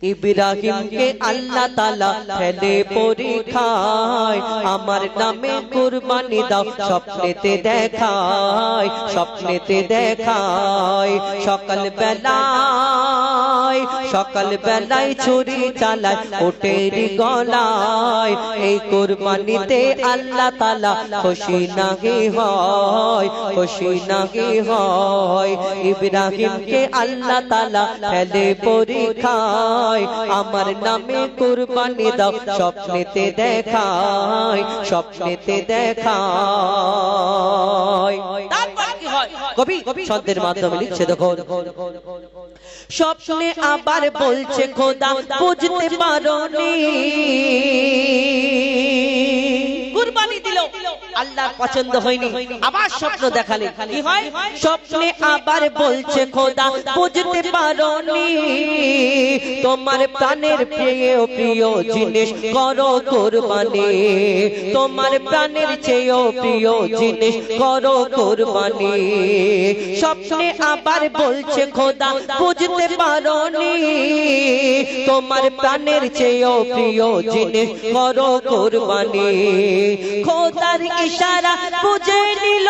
ইব্রাহিমকে আল্লাহ তাআলা ফেলে পরীক্ষায় আমার নামে কুরবানি দাও স্বপ্নেতে দেখায় স্বপ্নেতে দেখায় সকাল বেলায় ছুরি চালায় ওটের গলায় এই কুরবানিতে আল্লাহ তাআলা খুশি নাহি হয় খুশি নাহি হয় ইব্রাহিমকে আল্লাহ তাআলা ফেলে পরীক্ষায় আমার নামে কুরবানি দাও স্বপ্নেতে দেখায় স্বপ্নেতে দেখায় তারপর কি হয় কবি শব্দের মাধ্যমে লিখছে দেখো স্বপ্নে আবার বলছে খোদা বুঝতে পারোনি কুরবানি দিল আল্লাহর পছন্দ হয়নি আবার স্বপ্ন দেখালে কি হয় স্বপ্নে আবার বলছে খোদা বুঝতে পারোনি তোমার প্রাণের প্রিয় জিনিস করো কুরবানি তোমার প্রাণের চেয়ে প্রিয় জিনিস করো কুরবানি স্বপ্নে আবার বলছে খোদা বুঝতে পারোনি তোমার প্রাণের চেয়ে প্রিয় জিনিস করো কুরবানি খোদার ইশারা বুঝে নিল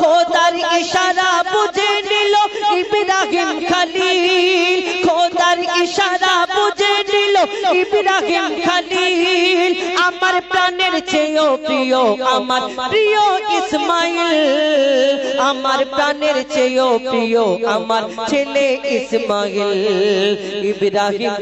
খোদার ইশারা বুঝে নিল ইব্রাহিম খলিল খোদার ইশারা বুঝে নিল ইব্রাহিম খলিল আমার প্রাণের চেয়ে প্রিয় আমার প্রিয় ইসমাইল আমার প্রাণের চেয়ে প্রিয় আমার ছেলে ইসমাইল ইব্রাহিম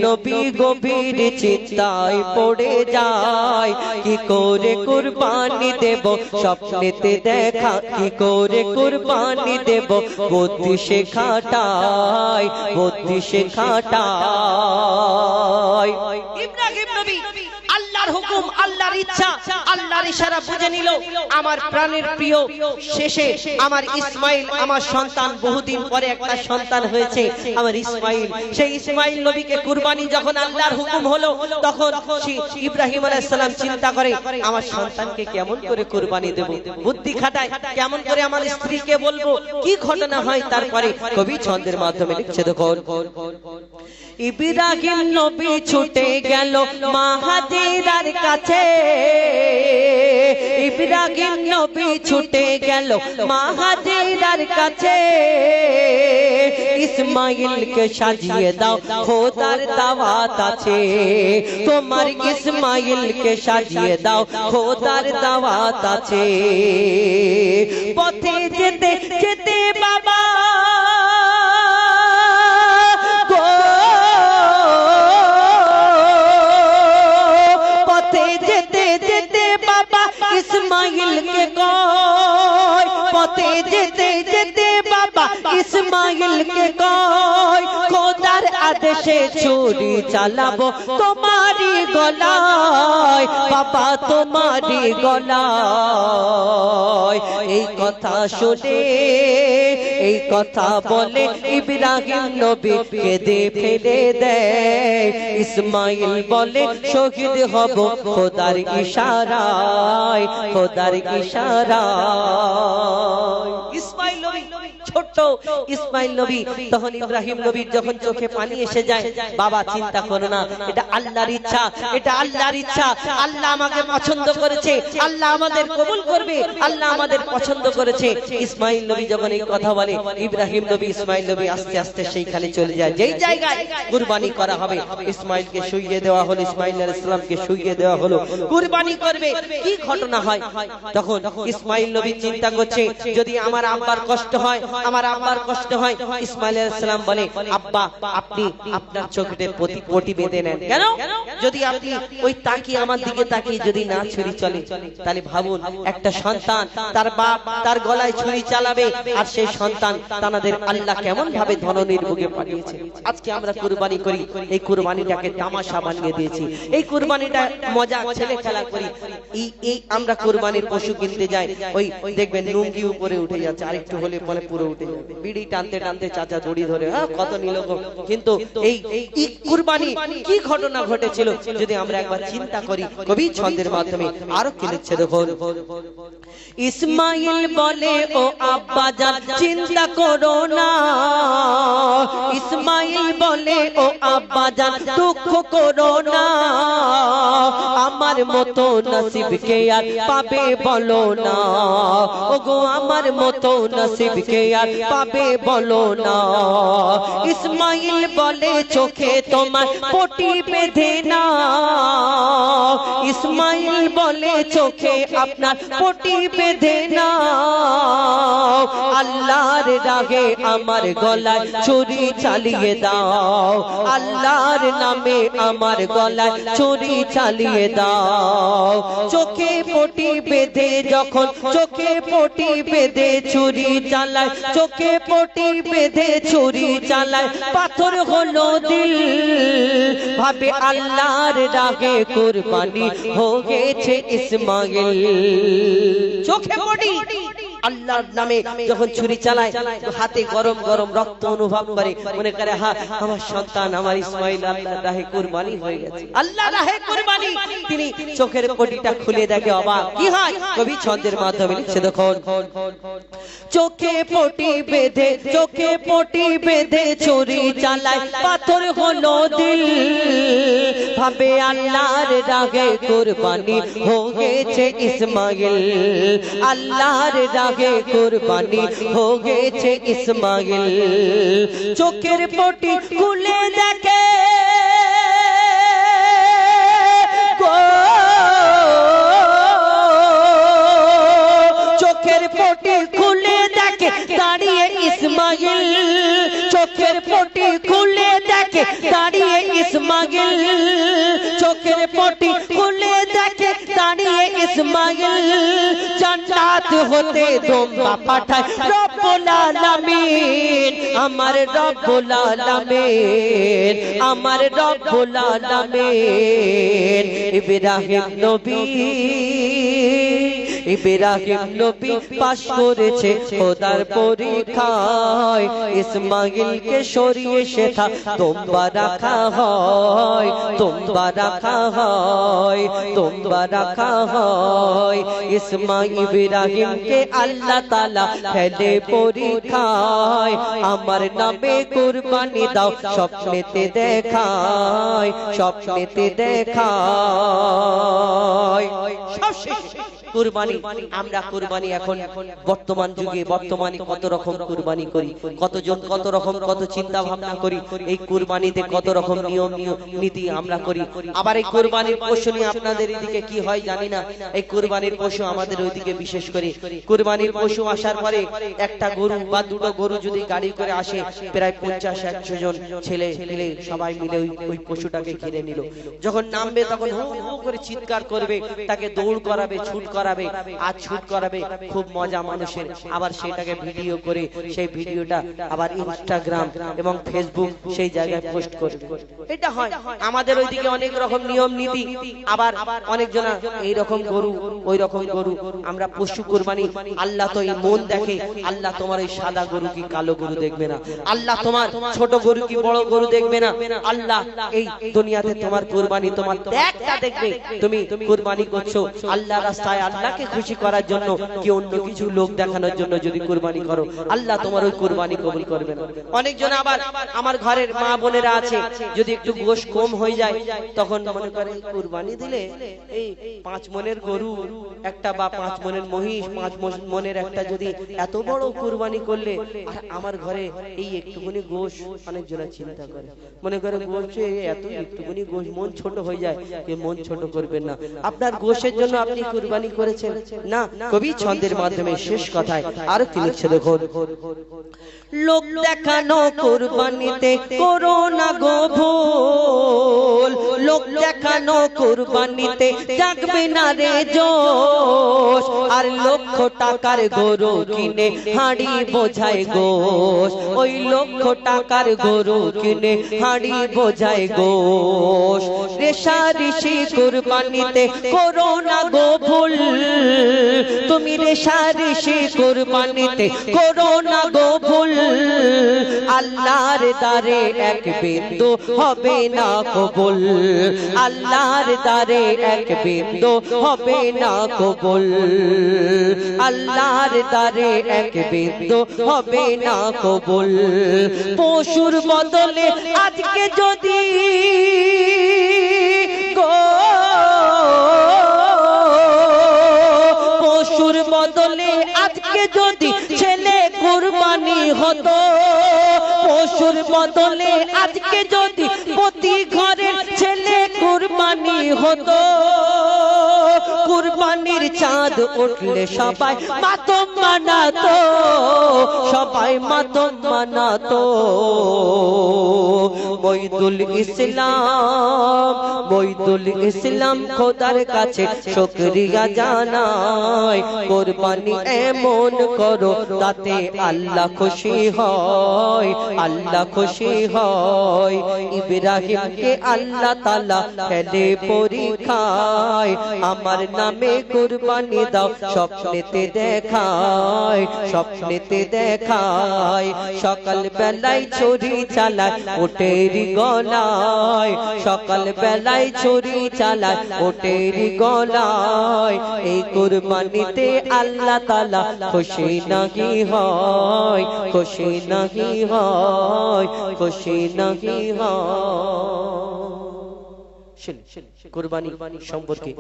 নবী গভীর চিন্তায় পড়ে যায় কি করে কুরবানি দেব স্বপ্নেতে দেখা কি করে কুরবানি দেব বুদ্ধি সে খাটায় ইব্রাহিম নবী আল্লাহর হুকুম আল্লাহর ইচ্ছা আল্লাহর ইশারা বুঝে নিল আমার প্রাণের প্রিয় শেষে আমার ইসমাইল আমার সন্তান বহুদিন পরে একটা সন্তান হয়েছে আমার ইসমাইল সেই ইসমাইল নবীকে কুরবানি যখন আল্লাহর হুকুম হলো তখন ইব্রাহিম আলাইহিস সালাম চিন্তা করে আমার সন্তানকে কেমন করে কুরবানি দেব বুদ্ধি খাটায় কেমন করে আমার স্ত্রীকে বলবো কি ঘটনা হয় তারপরে কবি ছন্দের মাধ্যমে লিখছে দেখো ইব্রাহিম নবী ছুটে গেল মা হাজেরার কাছে ইব্রাহিম নবী ছুটে গেল মা হাজেরার কাছে ইসমাইলকে সাজিয়ে দাও খোদার দাওয়াত আছে তোমার ইসমাইলকে সাজিয়ে দাও খোদার দাওয়াত আছে পথে যেতে যেতে বাবা ইসমাইলকে কয় পথে যেতে যেতে বাবা ইসমাইলকে কয় খোদার আদেশে ছুরি চালাবো তোমারি গলায় বাবা তোমারি গলায় এই কথা শুনে এই কথা বলে ইব্রাহিম নবী কেঁদে ফেলে দেয় ইসমাইল বলে শহীদ হব খোদার ইশারায় খোদার ইশারায় ইসমাইল নবী ছোট ইসমাইল নবী তখন ইব্রাহিম নবীর যখন চোখে পানি এসে যায় বাবা চিন্তা করো না এটা আল্লাহর ইচ্ছা এটা আল্লাহর ইচ্ছা আল্লাহ আমাকে পছন্দ করেছে আল্লাহ আমাদের কবুল করবে আল্লাহ আমাদের পছন্দ করেছে ইসমাইল নবী যখন এই কথা বলে ইব্রাহিম নবী ইসমাইল নবী আস্তে আস্তে সেইখানে চলে যায় যেই জায়গায় কুরবানি করা হবে ইসমাইলকে শুইয়ে দেওয়া হলো ইসমাইল আলাইহিস সালামকে শুইয়ে দেওয়া হলো কুরবানি করবে কি ঘটনা হয় তখন ইসমাইল নবী চিন্তা করছে যদি আমার আব্বার কষ্ট হয় আমার আব্বার কষ্ট হয় ইসমাইল আলাইহিস সালাম বলে আব্বা আপনি আপনার চোখে পটি বেঁধে নেন কেন যদি আপনি ওই তাকিয়ে আমার দিকে তাকিয়ে যদি না ছুরি চলে তাহলে ভাবুন একটা সন্তান তার বাপ তার গলায় ছুরি চালাবে আর সেই সন্তান তাদের আল্লাহ কেমন ভাবে ধননির্ভোগে পাঠিয়েছে আজকে আমরা কুরবানি করি এই কুরবানিটাকে তামাশা বানিয়ে দিয়েছি এই কুরবানিটা মজা ছেলে খেলা করি এই আমরা কুরবানির পশু কিনতে যাই ওই দেখবেন লুঙ্গি উপরে উঠে যাচ্ছে আরেকটু হলে বলে পুরো উঠে যাবে। বিড়ি টানতে টানতে চাচা দড়ি ধরে কত নিল গো। কিন্তু এই কুরবানি কি ঘটনা ঘটেছিল যদি আমরা একবার চিন্তা করি কবি ছন্দের মাধ্যমে আরো কি লিখছে দেখুন। ইসমাইল বলে ও আব্বা জান চিন্তা করো না, ইসমাইল বলে ও আব্বা জান দুঃখ করো না, আমার মতো নসিবকে আর পাবে বলো না, ওগো আমার মতো নসিবকে আর পাবে বলো না। ইসমাইল বলে চোখে তোমার পটি বেঁধে না, ইসমাইল বলে চোখে আপনার পটি বেঁধে না, আল্লাহর রাগে আমার গলায় ছুরি চালিয়ে দাও, আল্লাহর নামে আমার গলায় ছুরি চালিয়ে দাও। চোখে পটি বেঁধে যখন চোখে পটি বেঁধে ছুরি চালায়, চোখে পটি বেঁধে ছুরি চালায়, পাথর হলো দিল, ভাবে আল্লাহর রাগে কুরবানি হয়ে গেছে ইসমাইল। চোখে পটি আল্লাহর নামে যখন ছুরি চালায় হাতে গরম গরম রক্ত অনুভব করে, মনে করে আমার সন্তান আমার ইসমাইল আল্লাহর রাহে কুরবানি হয়ে গেছে, আল্লাহর রাহে কুরবানি। তিনি চোখের পটিটা খুলে দেখে অবাক, কি হয় কবি ছন্দের মাধ্যমে লিখছে দেখুন। চোখে পটি বেঁধে চোখে পটি বেঁধে ছুরি চালায়, পাথর হলো দিল, ভাবে আল্লাহর রাগে কুরবানি হয়ে গেছে ইসমাইল, আল্লাহর রাগে কুরবানি হয়ে গেছে ইসমাইল। চোখের পটি খুলে দেখে চোখের পটি খুলে দেখে দাঁড়িয়ে ইসমাইল, চোখের পটি খুলে দেখে দাঁড়িয়ে ইসমাইল, চোখের পটি খুলে দেখে দাঁড়িয়ে ইসমাইল। জান্নাত হতে দোম্বা পাঠায় রব্বুল আলামিন, আমার রব্বুল আলামিন, আমার রব্বুল আলামিন। ইব্রাহিম নবী ইব্রাহিম নবী পাশ করেছে খোদার পরীক্ষায়, ইসমাইলকে সরিয়ে সেথা তোমরা রাখা হয়, তোমরা রাখা হয়, তোমরা রাখা হয়। ইসমাইল ইব্রাহিমকে আল্লাহ তাআলা ফেলে পরীক্ষায়, আমার নামে কুরবানি দাও স্বপ্নেতে দেখায়, স্বপ্নেতে দেখায়। সব শেষ কুরবানি। আমরা কুরবানি এখন বর্তমান যুগে বর্তমানে কত রকম কুরবানি করি, কতজন কত রকম কত চিন্তা ভাবনা করি, এই কুরবানিতে কত রকম নিয়ম নীতি আমরা করি। আবার এই কুরবানির পশু নিয়ে আপনাদের এদিকে কি হয় জানি না, এই কুরবানির পশু আমাদের ওইদিকে বিশেষ করে কুরবানির পশু আসার পরে একটা গরু বা দুটো গরু যদি গাড়ি করে আসে, প্রায় 50-100 জন ছেলে মিলে সবাই মিলে ওই পশুটাকে ঘিরে নিল। যখন নামবে তখন হো হো করে চিৎকার করবে, তাকে দৌড় করাবে, ছুট করাবে, আর ছুট করাবে, খুব মজা মানুষের। আবার সেটাকে ভিডিও করে সেই ভিডিওটা আবার ইনস্টাগ্রাম এবং ফেসবুক সেই জায়গায় পোস্ট করবে। এটা হয় আমাদের ওইদিকে অনেক রকম নিয়ম নীতি। আবার অনেকজনা এই রকম গরু ওই রকম গরু। আমরা পশু কুরবানি, আল্লাহ তো এই মন দেখে, আল্লাহ তোমার ওই সাদা গরু কি কালো গরু দেখবে না, আল্লাহ তোমার ছোট গরু কি বড় গরু দেখবে না, আল্লাহ এই দুনিয়াতে তোমার কুরবানি তোমার ত্যাগটা দেখবে। তুমি কুরবানি করছো আল্লাহ রাস্তায়, আল্লাহকে খুশি করার জন্য কি অন্য কিছু লোক দেখানোর জন্য যদি কুরবানি করো, আল্লাহ তোমার ওই কুরবানি কবুল করবে না। অনেকজন আবার আমার ঘরের মা বোনেরা আছে, যদি একটু গোশ কম হয়ে যায় তখন মনে করে কুরবানি দিলে এই 5 মনের গরু একটা বা 5 মনের মহিষ, 5 মনের একটা, যদি এত বড় কুরবানি করলে আমার ঘরে এই একটুখানি গোশ, অনেকজনা চিন্তা করে মনে করে গোশে এত একটুখানি গোশ মন ছোট হয়ে যায়, মন ছোট করবেন না। আপনার গোশের জন্য আপনি কুরবানি করেছেন না। কবি ছন্দের মাধ্যমে শেষ কথায় আর কি লিখছে দেখুন। লোক দেখানো কুরবানিতে করো না গো ভুল, লোক দেখানো কুরবানিতে জাগবে না রে জোশ, আর লক্ষ টাকার গরু কিনে হাঁড়ি বোঝায় গোশ, ওই লক্ষ টাকার গরু কিনে হাঁড়ি বোঝায় গোশ। রেশারেশি কুরবানিতে করো না গো ভুল, তো তুমি রেশারেশি কুরবানিতে করো না গো ভুল আল্লাহর দারে এক বিন্দু হবে না কবুল আল্লাহর দারে এক বিন্দু হবে না কবুল আল্লাহর দারে এক বিন্দু হবে না কবুল পশুর বদলে আজকে যদি পশুর বদলে আজকে যদি ছেলে কুরবানি হতো পশুর বদলে আজকে যদি প্রতি ঘরের ছেলে কুরবানি হতো কুরবানির চাঁদ উঠলে সবাই মাতম মানাতো সবাই মাতম মানাতো মইদুল ইসলাম খোদার কাছে শুকরিয়া জানাই কুরবানি এমন করো তাতে আল্লাহ খুশি হয় আল্লাহ খুশি হয় ইব্রাহিমকে আল্লাহ তাআলা ফেলে পরীক্ষায় আমার নামে কুরবানি দাও স্বপ্নেতে দেখায় সকাল বেলায় ছুরি চালায় ওটের গলায় সকাল বেলায় ছুরি চালায় ওটের গলায় এই কুরবানিতে আল্লাহ তাআলা খুশি নাহি হয় খুশি নাহি হয় খুশি নাহি হয় কুরবানি সম্পর্কে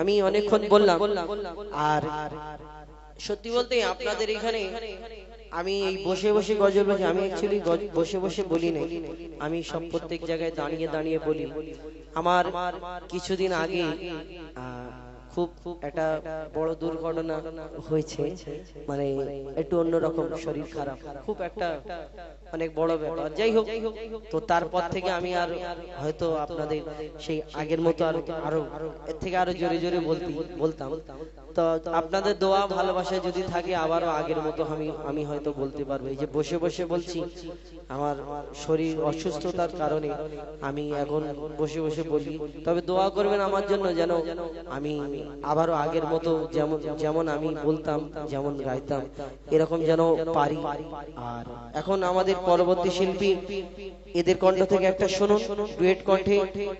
আমি অনেকক্ষণ বললাম আর সত্যি বলতে আপনাদের এখানে আমি এই বসে বসে গজল বলছি আমি অ্যাকচুয়ালি বসে বসে বলি না আমি সব প্রত্যেক জায়গায় দাঁড়িয়ে দাঁড়িয়ে বলি আমার কিছুদিন আগে খুব একটা বড় দুর্ঘটনা হয়েছে মানে একটু অন্যরকম শরীর খারাপ খুব একটা অনেক বড় ব্যাপার যাই হোক তো তারপর থেকে আমি আর হয়তো আপনাদের সেই আগের মতো আরো এর থেকে আরো জোরে জোরে বলতাম তো আপনাদের দোয়া ভালোবাসা যদি থাকে আবারও আগের মতো আমি হয়তো বলতে পারবো এই যে বসে বসে বলছি আমার শরীর অসুস্থতার কারণে আমি এখন বসে বসে বলি তবে দোয়া করবেন আমার জন্য যেন আমি আবারও আগের মতো যেমন আমি বলতাম যেমন গাইতাম এরকম যেন পারি আর এখন আমাদের পরবর্তী শিল্পী এদের কণ্ঠ থেকে একটা শুনুন ডুয়েট কণ্ঠে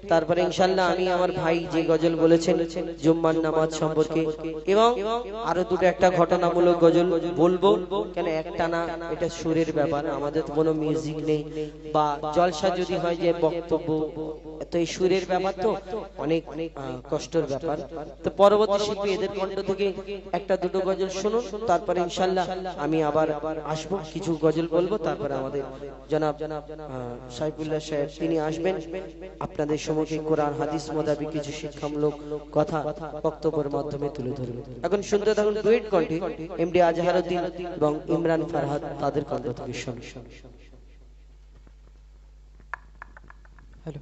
তারপরে ইনশাআল্লাহ আমি আমার ভাই যে গজল বলেছেন জুম্মার নামাজ সম্পর্কে এবং আরো দুটো একটা ঘটনামূলক গজল বলবো কেন একটা না এটা সুরের ব্যাপার আমাদের তো কোনো মিউজিক নেই বা জলসা যদি হয় যে বক্তব্য তো এই সুরের ব্যাপার তো অনেক কষ্টের ব্যাপার তো পরবর্তী শিল্পী এদের কণ্ঠ থেকে একটা দুটো গজল শুনুন তারপরে ইনশাআল্লাহ আমি আবার আসবো কিছু গজল বলবো তারপরে আমাদের জনাব সাইফুল্লাহ সাহেব তিনি আসবেন আপনাদের সম্মুখে কোরআন হাদিস মোতাবেক কিছু শিক্ষামূলক কথা বক্তব্যের মাধ্যমে তুলে ধরবেন এখন শুনতে থাকুন ডুয়েট কণ্ঠে এমডি আজহারউদ্দিন এবং ইমরান ফারহাদ তাদের কণ্ঠ থেকে শুনুন হ্যালো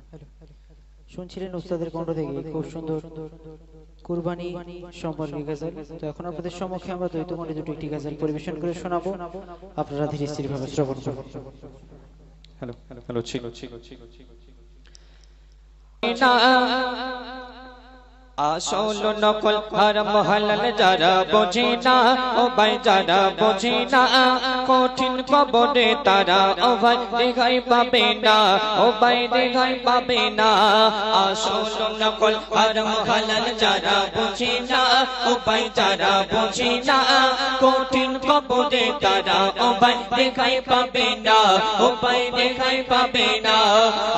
শুনছিলেন উস্তাদের কণ্ঠ থেকে খুব সুন্দর কুরবানি সম্পর্কে গজল তো এখন আপনাদের সম্মুখে আমরা দ্বৈত কণ্ঠে দুটি একটি গজল পরিবেশন করে শোনাবো আপনারা ধীরে স্থির ভাবে শ্রবণ করুন হ্যালো ঠিক আসল নকল হারাম হালাল যারা বোঝে না ও ভাই যারা বোঝে না কঠিন কবরে তারা ও ভাই দেখাই পাবে না ও ভাই দেখাই পাবে না আসল নকল হারাম হালাল যারা বোঝে না ও ভাই যারা বোঝে না কঠিন কবরে তারা ও ভাই দেখাই পাবে না ও ভাই দেখাই পাবে না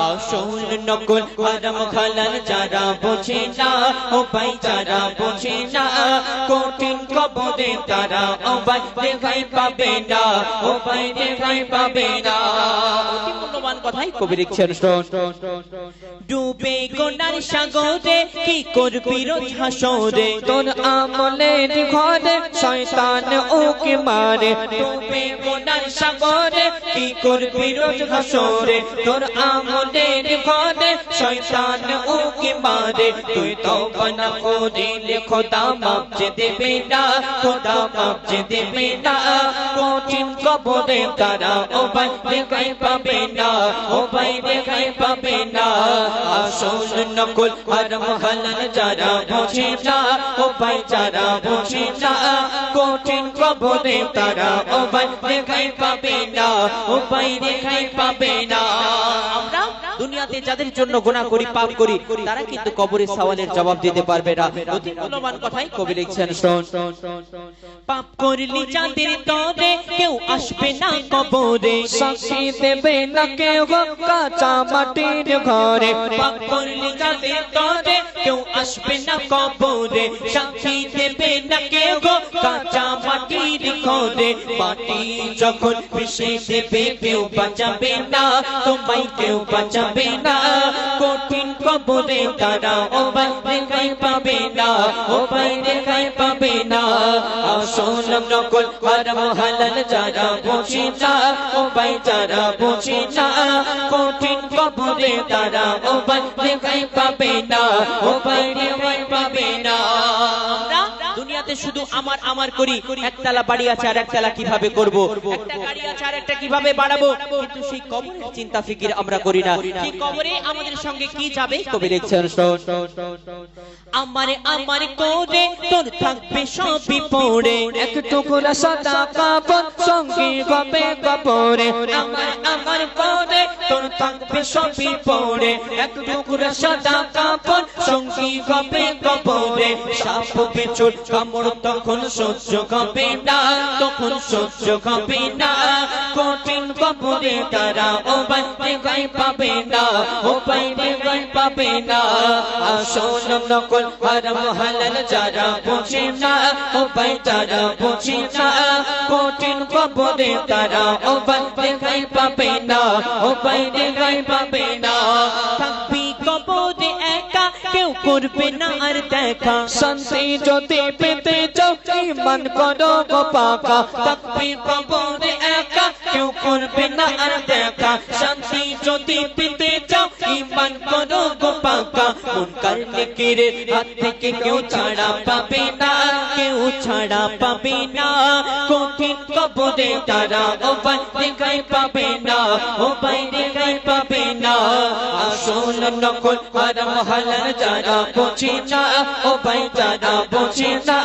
আসল নকল হারাম হালাল যারা বোঝে না ও ভাই যারা বোঝে না কঠিন কবরে তারা ও ভাই দেখাই পাবে না ও ভাই দেখাই পাবে না অতি মূল্যবান কথাই কবি লিখছেন ডুবে কোনার সাগরে কি করবি রোজ হাসরে তোর আমলের ঘরে শয়তান ওকে মারে ডুবে কোনার সাগরে কি করবি রোজ হাসরে তোর আমলের ঘরে শয়তান ওকে মারে তুই তওবা তওবা না করিলে খোদা মাফ যে দেবে না, খোদা মাফ যে দেবে না। কঠিন কবরে তারা ও ভাই রেখাই পাবে না, ও ভাই রেখাই পাবে না। আসল নকল হারাম হালাল যারা বোঝে না, ও ভাই যারা বোঝে না, কঠিন কবরে তারা ও ভাই রেখাই পাবে না, ও ভাই রেখাই পাবে না। আমরা দুনিয়াতে যাদের জন্য গুনাহ করি, পাপ করি, তারা কিন্তু কবরের সওয়ালের জবাব দিতে পারবে না। অতি মূল্যবান কথাই কবি লিখছেন, শোন। পাপ করলি যাদের তরে কেউ আসবে না কবরে, সাক্ষী দেবে না কেউ কাঁচা মাটির ঘরে। পাপ করলি যাদের তরে কেউ আসবে না কবরে, সাক্ষী দেবে না কেউ কাঁচা মাটির ঘরে। মাটি যখন মিশে দেবে কেউ বাঁচাবে না, তোমায় কেউ বাঁচাবে না। কঠিন কবরে তারা ও ভাই রেখাই পাবে না, ও ভাই রেখাই পাবে না। আসল নকল হারাম হালাল যারা বোঝে না, ও ভাই যারা বোঝে না, কঠিন কবরে তারা ও ভাই রেখাই পাবে না, ও ভাই রেখাই পাবে না। আমরা দুনিয়াতে শুধু আমার আমার করি, একতলা বাড়ি আছে আর একতলা কিভাবে করব, একটা গাড়ি আছে আর একটা কিভাবে বাড়াবো, কিন্তু সেই কবরের চিন্তা ফিকির আমরা করি না। সেই কবরে আমাদের সঙ্গে কি যাবে কবি লিখছেন, শোন। আমারে আমারে করে তোর থাকবে সবই পড়ে, এক টুকরা সাদা কাপড় সঙ্গে হবে কবরে। আমার আমার করে তোর থাকবে সবই পড়ে, এক টুকরা সাদা কাপড় সঙ্গে হবে কবরে। সাপ বেচুর কামড় তখন সহ্য হবে না, তখন সহ্য হবে না। কঠিন কবরে তারা ও ভাই রেখাই পাবে না, ও ভাই রেখাই পাবে না। আসল নকল হারাম হালাল যারা বোঝে না, ও ভাই যারা বোঝে না, কঠিন কবরে তারা ও ভাই রেখাই পাবে না, ও ভাই রেখাই পাবে না। থাকবি কবরে একা, কেউ করবে না আর দেখা। শান্তি যদি পেতে চাও ঈমান করো গো পাকা, থাকবি কবরে একা, কেউ করবে না আর দেখা। শান্তি যদি পেতে চাও ঈমান করো গো পাকা। মুনকার নেকিরের হাত থেকে কেউ ছাড়া পাবে না, কেউ ছাড়া পাবে না। কঠিন কবরে তারা ও ভাই রেখাই পাবে না, ও ভাই রেখাই পাবে না। আসল নকল হারাম হালাল যারা বোঝে না, ও ভাই যারা বোঝে না,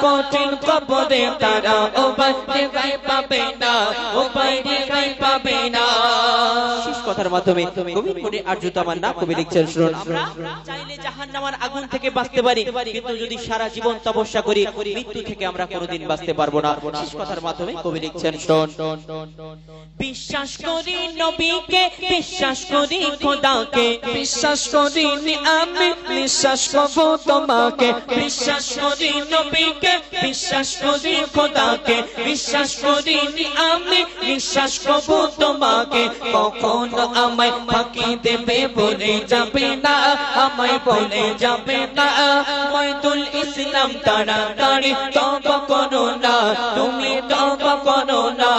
কঠিন কবরে তারা ও ভাই রেখাই পাবে না, ও ভাই রেখাই পাবে না। শেষ কথার মাধ্যমে কবির মনে আর্যতা আমার না কবি লিখছেন, শুনুন। আমরা চাইলে জাহান্নামের আগুন থেকে বাঁচতে পারি, কিন্তু যদি সারা জীবন তপস্যা করি, মৃত্যু থেকে আমরা কোনোদিন বাঁচতে পারবো না। শেষ কথার মাধ্যমে কবি লিখছেন, শুনুন। বিশ্বাস করি নবীকে, বিশ্বাস করি খোদাকে, বিশ্বাস করিনি আমি, বিশ্বাস করব তোমাকে। বিশ্বাস করি নবীকে, বিশ্বাস করি খোদাকে, বিশ্বাস করিনি আমি, বিশ্বাস করব তোমাকে। কখনো আমায় ফাঁকি দেবে বলে যাবে না, আমায় বলে যাবে না। ময়দুল ইসলাম তাড়াতাড়ি তওবা করো না, তুমি তওবা করো না।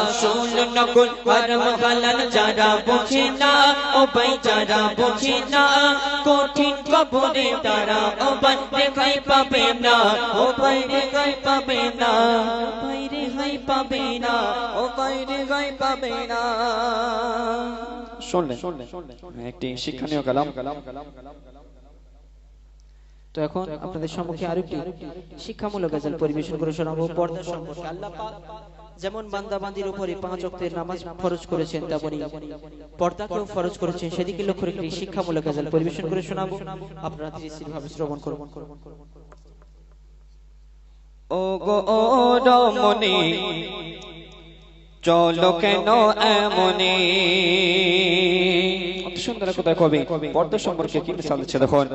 আসল নকল হারাম হালাল যারা বোঝে না, ও ভাই যারা বোঝে না, কঠিন কবরে তারা ও ভাই রেখাই পাবে না, ও ভাই রেখাই পাবে না, ভাই রেখাই পাবে না, ও ভাই রেখাই পাবে না। শুনলেন একটি শিক্ষণীয় কালাম। তো এখন আপনাদের সম্মুখে আরেকটি শিক্ষামূলক গজল পরিবেশন করে শোনাবো। পর্দা সম্পর্কে আল্লাহ পাক যেমন বান্দাবান্দির উপরে 5 ওয়াক্তের নামাজ ফরজ করেছেন, তেমনি পর্দাকেও ফরজ করেছেন। সেদিকে লক্ষ্য রেখে শিক্ষামূলক গজল পরিবেশন করে শোনাবো, আপনারা ধীরে-স্থিরভাবে শ্রবণ করুন। ও গো ও রমণী চলো কেন এমনি। অত সুন্দর কথা কবি পর্দা সম্পর্কে কি মিসাল দিচ্ছে দেখুন।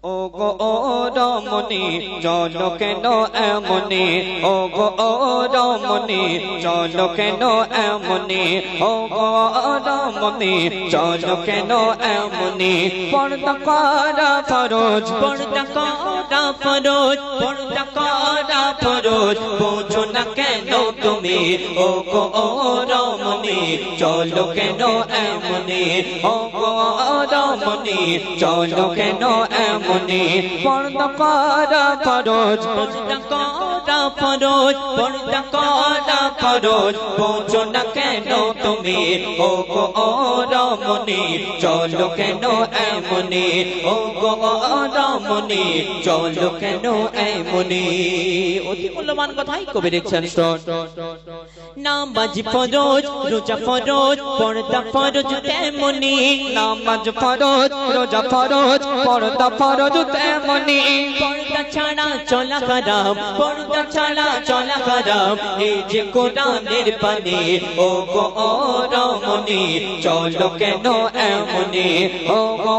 ও গো ও রমণী চলো কেন এমনি ও গো ও রমণী চলো কেন এমনি ও গো রমণী চলো কেন এমনি পর্দা করা ফরজ পর্দা করা ফরজ পর্দা করা ফরজ বোঝো না কেন তুমি ও গো ও রমণী চলো কেন এমনি ও গো রমণী চলো কেন এমনি পর্দা করা ফরজ পর্দা করা ফরজ পর্দা করা ফরজ বোঝো না কেন তুমি ও গো রমণী চলো কেন এমনি ও গো রমণী চলো কেন এমনি অতি মূল্যবান কথাই কবি লিখছেন নামাজ ফরজ রোজা ফরজ পর্দা ফরজ তেমনি নামাজ ফরজ রোজা ফরজ পর্দা ফরজ তেমনি পর্দা ছাড়া চলা হারাম পর্দা ছাড়া চলা হারাম এই যে কোরআনের পানে ও গো রমণী চলো কেন এমনি ও গো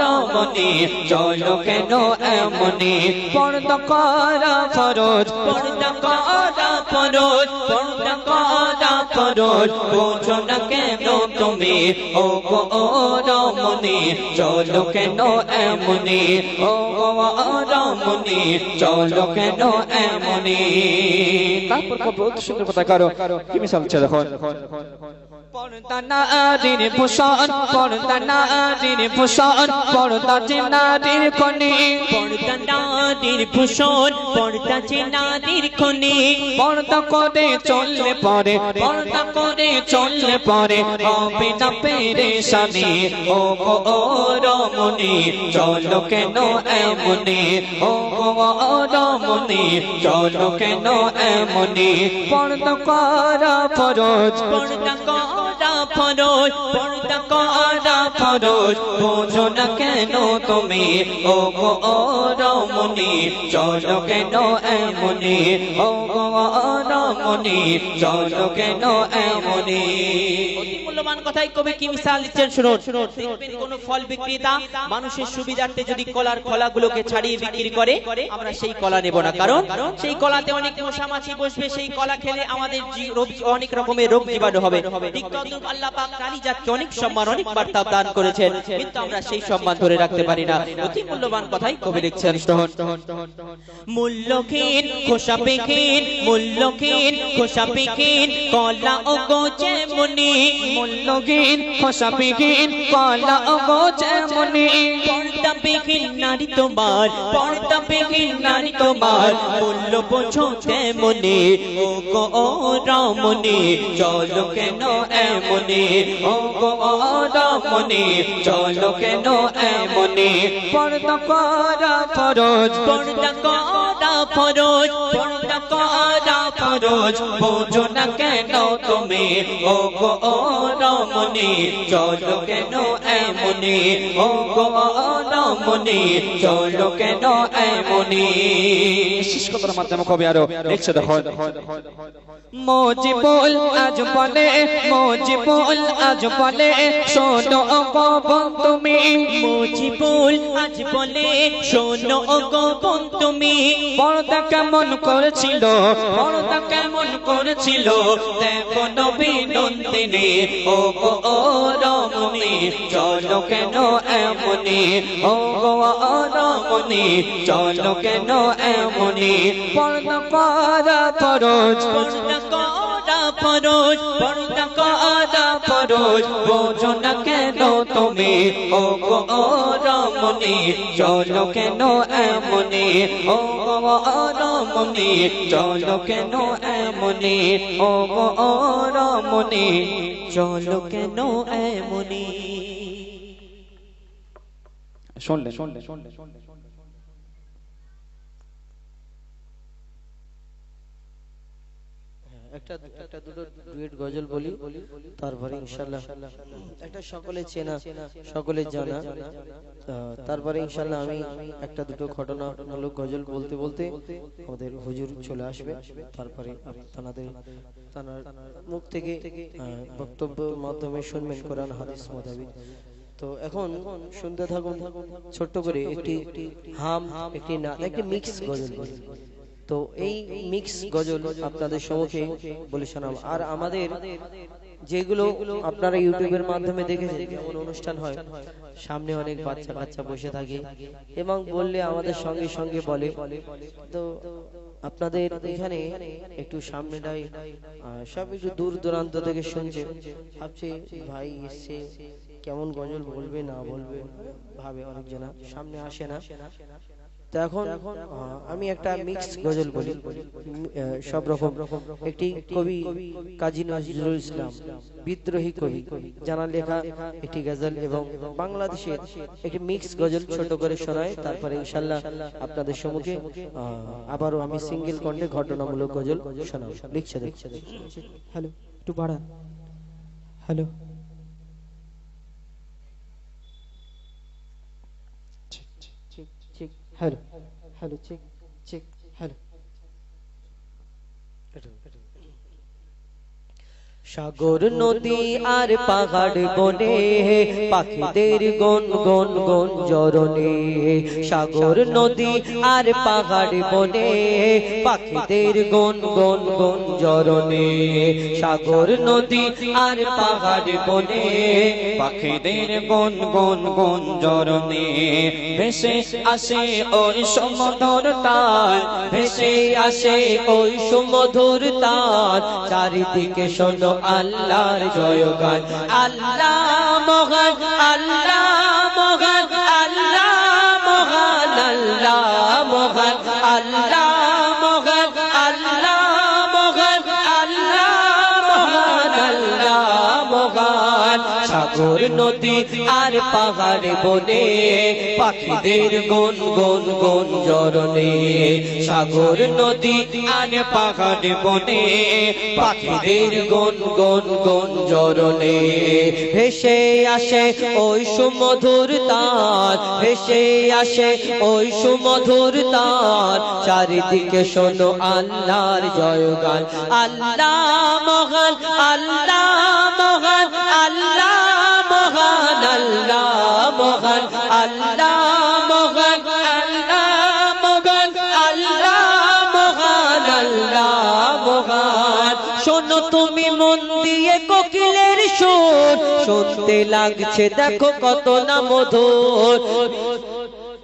রমণী চলো কেন এমনি পর্দা করা ফরজ পর্দা করা ফরজ পর্দা করা ফরজ বোঝো না কেন তুমি ও গো রমণী চলো কেন এমনি ও গো রমণী চলো কেন এমনি তারপর কবি অতি সুন্দর কথা কারো কি মিশাল ছে দেখো পর্দা নারীর ভূষণ পর্দা নারীর ভূষণ পর্দা যে নারীর খনি পর্দা নারীর ভূষণ পর্দা যে নারীর খনি পর্দা করে চললে পরে পর্দা করে চললে পরে হবে না পেরেশানি ও গো রমণী চলো কেন এমনি ও গো রমণী চলো কেন এমনি পর্দা করা ফরজ পর্দা করা ফরজ পর্দা করা ফরজ বোঝো না কেন তুমি ও গো রমণী চলো কেন এমনি ও গো রমণী চলো কেন এমনি অতি মূল্যবান কথাই কবি কি মিসাল দিচ্ছেন শুনুন দেখবেন কোন ফল বিক্রেতা মানুষের সুবিধার্থে যদি কলার খোলাগুলোকে ছাড়িয়ে বিক্রি করে আমরা সেই কলা নেব না কারণ সেই কলাতে অনেক মশা মাছি বসবে সেই কলা খেলে আমাদের অনেক রকমের রোগ জীবাণু হবে ঠিক তদ্রূপ আল্লাহ পাক নারী জাতকে অনেক সম্মান অনেক বার্তা দান করেছেন কিন্তু আমরা সেই সম্মান ধরে রাখতে পারি না অতি মূল্যবান কথাই কবি লিখছেন মূল্যহীন খোসাপেহীন মূল্যহীন খোসাপেহীন কলা ও গোচে মুনি মূল্যহীন খোসাপেহীন কলা ও গোচে মুনি পর্দাবিহীন নারী তোমার পর্দাবিহীন নারী তোমার মূল্য বোঝো তেমনি ও গো রমণী চলো কেন এমনি ও গো রমণী চলো কেন এমনি পর্দা করা ফরজ পর্দা করা ফরজ পর্দা করা ফরজ বোঝো না কেন তুমি ও গো রমণী চলো কেন এমনি ও গো রমণী চলো কেন এমনি শেষ কথার মাধ্যমে কবি আরো লিখছে দেখো মজিবুল আজ বলে মজিবুল আজ বলে শোনো গোপন তুমি মজিবুল আজ বলে শোনো গোপন তুমি পর্দা কেমন করেছিল পর্দা কেমন করেছিল দেখো নবী নন্দিনী ও গো রমণী চলো কেন এমনি ও গো রমণী চলো কেন এমনি পর্দা করা ফরজ পর্দা করা ফরজ পর্দা করা ফরজ বোঝো না কেন তুমি ও গো রমণী চলো কেন এমনি ও গো রমণী চলো কেন এমনি ও গো রমণী চলো কেন এমনি শুনলেন একটা দুটো ডুয়েট গজল বলি তারপরে ইনশাআল্লাহ একটা সকলে চেনা সকলে জানা তারপরে ইনশাআল্লাহ আমি একটা দুটো ঘটনামূলক গজল বলতে বলতে আমাদের হুজুর চলে আসবে তারপরে তানার মুখ থেকে বক্তব্যের মাধ্যমে শুনবেন কোরআন হাদিস মোতাবেক তো এখন শুনতে থাকুন ছোট্ট করে একটি হাম, একটি না, একটি মিক্স গজল। তো এই মিক্স গজল আপনাদের সম্মুখে বলে শোনাবো। আর আমাদের যেগুলো আপনারা ইউটিউবের মাধ্যমে দেখেছেন, যেমন অনুষ্ঠান হয়, সামনে অনেক বাচ্চা কাচ্চা বসে থাকে এবং বললে আমাদের সঙ্গে সঙ্গে বলে। তো আপনাদের এখানে একটু সামনেটাই সব একটু দূর দূরান্ত থেকে শুনছে, ভাবছে ভাই এসছে কেমন গজল বলবে না বলবে, ভাবে অনেকজনা, সামনে আসে না। তো এখন আমি একটা মিক্স গজল বলি, সব রকম। একটি কবি কাজী নজরুল ইসলাম, বিদ্রোহী কবি, জানা লেখা একটি গজল, এবং বাংলাদেশের একটি মিক্স গজল ছোট করে শোনায়। তারপরে ইনশাল্লাহ আপনাদের সম্মুখে আবারও আমি সিঙ্গেল কণ্ঠে ঘটনামূলক গজল শোনাবো। লিখছে দেখছে। হ্যালো, একটু বাড়ান। Hello, check, hello hello, check check, hello. সাগর নদী আর পাহাড় বনে পাখিদের গন গন গন জরনে, সাগর নদী আর পাহাড় বনে পাখিদের গন গন গন জরনে, সাগর নদী আর পাহাড় বনে পাখিদের গন গন গন জরনে, ভেসে আসে ওই সমুদ্র তাল, ভেসে আসে ওই সুমধুর তার, চারিদিকে শোনো আল্লাহর জয়গান। আল্লাহ মহান, আল্লাহ মহান, আল্লাহ মহান, আল্লাহ মহান, আল্লাহ মহান, আল্লাহ মহান, আল্লাহ মহান, আল্লাহ মহান। সাগর নদী আর পাহাড় বনে পাখিদের গন গন গন জরনে, সাগর নদী আর পাহাড় বনে পাখিদের গন গন গন জরনে, ভেসে আসে ওই সুমধুর তার, ভেসে আসে ওই সুমধুর তার, চারিদিকে শোনো আল্লাহর জয়গান। আল্লাহ মহান, আল্লাহ মহান, আল্লাহ মহান, আল্লাহ মহান, আল্লাহ মহান, আল্লাহ মহান, আল্লাহ মহান, আল্লাহ মহান। শোনো তুমি মন দিয়ে কোকিলের সুর, শুনতে লাগছে দেখো কত না মধুর।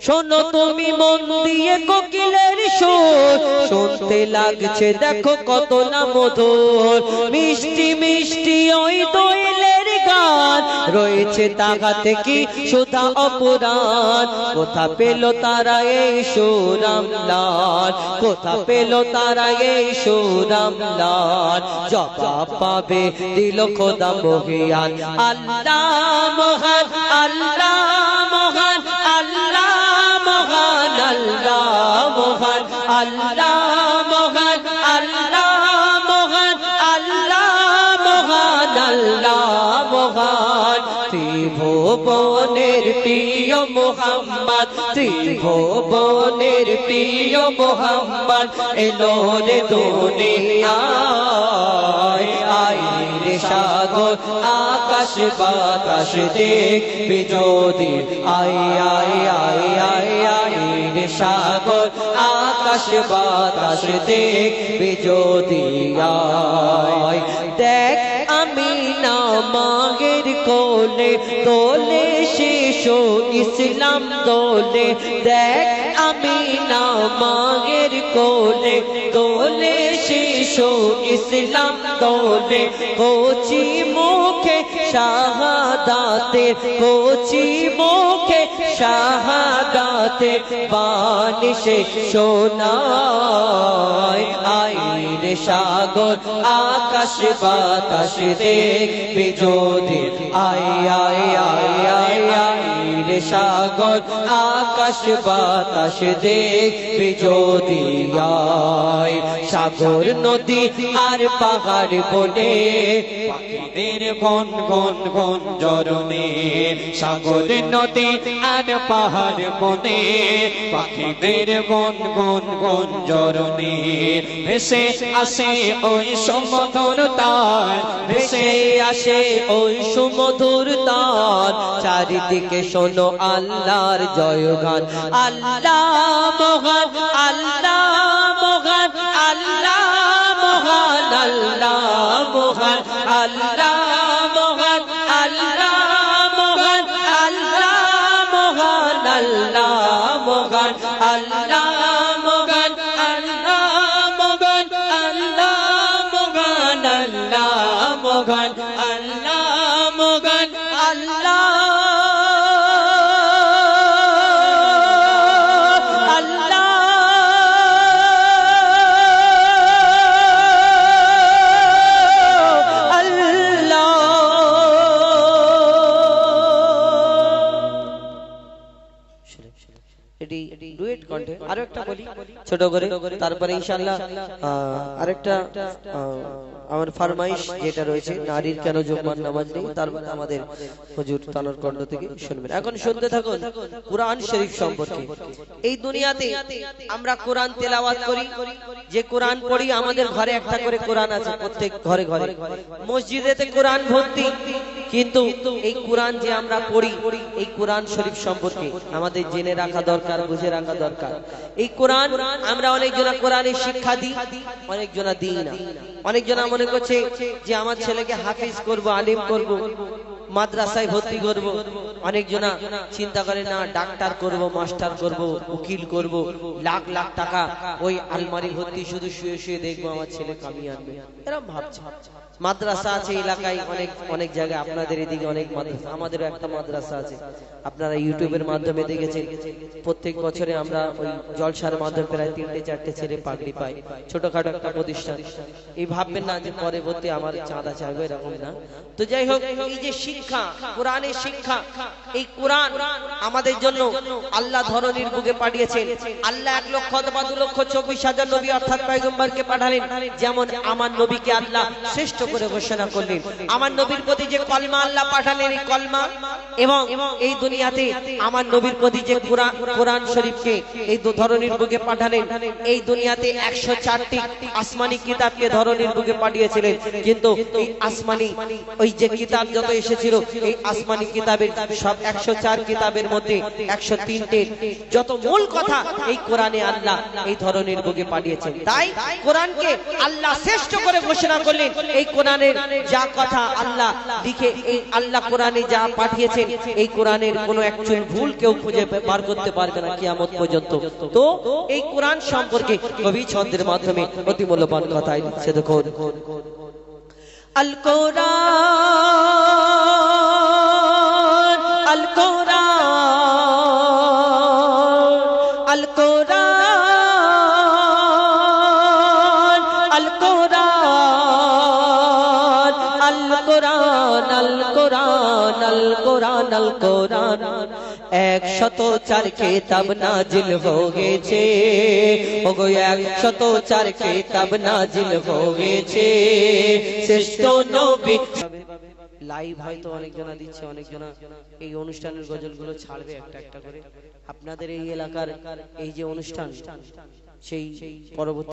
শোনো তুমি মন দিয়ে কোকিলের সুর, শুনতে লাগছে দেখো কত না মধুর। মিষ্টি মিষ্টি ওই দোয়েলের গান, রয়েছে তাহাতে কি সুধা অপুরাণ। কোথা পেল তারা এই সুরাম লাল, কোথা পেল তারা এই সুরাম লাল, জবাব পাবে দিল খোদা মহিয়ান। আল্লাহ মহান, আল্লাহ মহান, আল্লাহ মহান, আল্লাহ মহান, আল্লাহ মহান, আল্লাহ মহান, আল্লাহ মহান, আল্লাহ মহান। ত্রিভুবনের প্রিয় মুহাম্মদ, ত্রিভুবনের প্রিয় মুহাম্মদ এলো রে দুনিয়ায়। আয় রে সাগর আকাশ বাতাস দেখবি যদি, আয় আয় আয় আয় আয় রে সাগর আকাশ বাতাস দেখবি যদি, আয়। দেখ আমি না মাগের কোলে দোলে শিশু ইসলাম দোলে, দেখ আমি না মাগের কোলে দোলে শিশু ইসলাম দোলে। কোচি মুখে শাহাদাতে, কোচি মুখে শাহাদাতে বাণী সে শোনায়। আয় রে সাগর আকাশ বাতাস দেখবি যদি, আয় আয় আয় আয় আয় রে সাগর আকাশ বাতাস দেখবি যদি, আয়। সাগর নদী আর পাহাড় বনে পাখিদের গন গন গন জরনে সাগর নদী আর পাহাড় বনে পাখিদের গন গন গন জরনে ভেসে আসে ওই সমুদ্র তার ভেসে আসে ওই সুমধুর তার চারিদিকে শোনো আল্লাহর জয়গান আল্লাহ মহান আল্লাহ মহান আল্লাহ মহান আল্লাহ মহান আল্লাহ মহান আল্লাহ মহান আল্লাহ মহান আল্লাহ মহান আল্লাহ মহান আল্লাহ মহান আল্লাহ মহান আল্লাহ মহান আল্লাহ মহান আল্লাহ ডুয়েট কণ্ঠে আরো একটা বলি ছোট করে তারপরে ইনশাআল্লাহ আরেকটা আমার ফরমাইশ যেটা রয়েছে নারীর কেন জুম্মার নামাজ নেই তারপরে আমাদের হুজুর তানোর কণ্ঠ থেকে শুনবেন এখন শুনতে থাকুন কুরআন শরীফ সম্পর্কে এই দুনিয়াতে আমরা কোরআন তেলাওয়াত করি যে কোরআন পড়ি আমাদের ঘরে একটা করে কোরআন আছে প্রত্যেক ঘরে ঘরে মসজিদেতে কোরআন ভর্তি কিন্তু এই কোরআন যে আমরা পড়ি এই কোরআন শরীফ সম্পর্কে আমাদের জেনে রাখা দরকার বুঝে রাখা দরকার এই কোরআন আমরা অনেকজনা কোরআনের শিক্ষা দিই অনেকজনা দিই না অনেকজনা মনে করছে যে আমার ছেলেকে হাফিজ করব আলিম করব মাদ্রাসায় ভর্তি করব অনেকজনা চিন্তা করে না ডাক্তার করব মাস্টার করব উকিল করব লাখ লাখ টাকা ওই আলমারি ভর্তি শুধু শুয়ে শুয়ে দেখবো আমার ছেলে কামিয়ে আনবে এরকম ভাবছে মাদ্রাসা আছে এলাকায় অনেক অনেক জায়গায় আপনাদের এদিকে অনেক মাদ্রাসা আমাদেরও একটা মাদ্রাসা আছে আপনারা ইউটিউবের মাধ্যমে দেখেছেন প্রত্যেক বছরে আমরা ওই জলসার মাধ্যমে প্রায় 3-4টে ছেলে পাগড়ি পাই ছোটখাটো একটা প্রতিষ্ঠান এই ভাববেন না যে পরবর্তী আমার চাঁদা চাইবে এরকম না তো যাই হোক এই যে শিক্ষা কোরআনের শিক্ষা এই কোরআন আমাদের জন্য আল্লাহ ধরনীর বুকে পাঠিয়েছেন আল্লাহ 1 লক্ষ অথবা 2 লক্ষ 24,000 নবী অর্থাৎ পয়গম্বরকে পাঠালেন যেমন আমার নবীকে আল্লাহ শ্রেষ্ঠ করে ঘোষণা করলেন আমার নবীর প্রতি যে কলমা আল্লাহ পাঠালেন এই কলমা এবং এই দুনিয়াতে আমার নবীর প্রতি যে কোরআন শরীফকে এই ধরনীর বুকে পাঠালেন এই দুনিয়াতে 104টি আসমানি কিতাবকে ধরনীর বুকে পাঠিয়েছিলেন কিন্তু এই আসমানি ওই যে কিতাব যত এসেছিল এই আসমানি কিতাবের সব 104 কিতাবের মধ্যে 103টে যত মূল কথা এই কোরআনে আল্লাহ এই ধরনের বুকে পাঠিয়েছেন তাই কোরআনকে আল্লাহ শ্রেষ্ঠ করে ঘোষণা করলেন এই কোরআনের যা কথা আল্লাহ লিখে এই আল্লাহ কোরআনে যা পাঠিয়েছেন এই কোরআনের কোনো একচুল ভুল কেউ খুঁজে বার করতে পারবে না কিয়ামত পর্যন্ত তো এই কোরআন সম্পর্কে কবি ছন্দের মাধ্যমে অতি মূল্যবান কথা দিচ্ছে দেখুন আল কোরআন আল কোরআন আল কোরআন আল কোরআন আল কোরআন আল কোরআন আল কোরআন আল কোরআন 104 কিতাব নাজিল হয়েছে ওগো 104 কিতাব নাজিল হয়েছে শ্রেষ্ঠ নবী লাইভ হয়তো অনেকজনা দিচ্ছে অনেকজনা এই অনুষ্ঠানের গজলগুলো ছাড়বে একটা একটা করে আপনাদের এই এলাকার এই যে অনুষ্ঠান সেই পরবর্তী